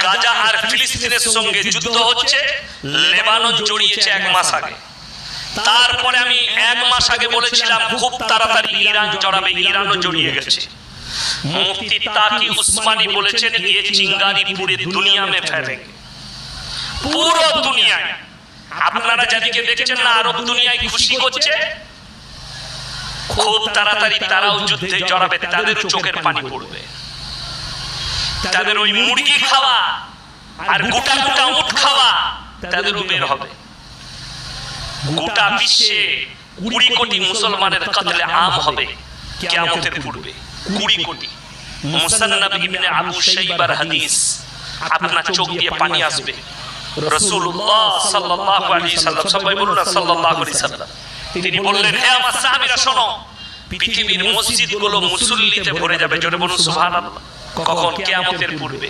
গাজা আর ফিলিস্তিনের সঙ্গে যুদ্ধ হচ্ছে, লেবানন জড়িয়েছে 1 মাস আগে। তারপরে আমি 1 মাস আগে বলেছিলাম খুব তাড়াতাড়ি ইরান জড়াবে, ইরানও জড়িয়ে গেছে। মুফতি তাকি উসমানী বলেছেন ये চিঙ্গারি পুরো দুনিয়া में फैलेंगे, পুরো দুনিয়ায়। আপনারা যাদেরকে দেখছেন না আরব দুনিয়ায় খুশি করছে, খুব তাড়াতাড়ি তারাও যুদ্ধে জড়াবে, তাদের চোখের পানি পড়বে। তাদের ওই মুরগি খাওয়া আর গোটা গোটা উট খাওয়া তাদেরও বের হবে। গোটা বিশ্বে 20 কোটি মুসলমানের কতলে আম হবে কিয়ামতের পূর্বে, 20 কোটি। মুসান্নাদ ইবনে আবু শাইবার হাদিস, আপনার চোখ দিয়ে পানি আসবে। রাসূলুল্লাহ সাল্লাল্লাহু আলাইহি সাল্লাম, সবাই বলুন না সাল্লাল্লাহু আলাইহি সাল্লাম, তিনি বললেন হে আমার সাহাবীরা শোনো, পৃথিবীর মসজিদগুলো মুসল্লিতে ভরে যাবে। জোরে বলুন সুবহানাল্লাহ। কখন? কিয়ামতের পূর্বে।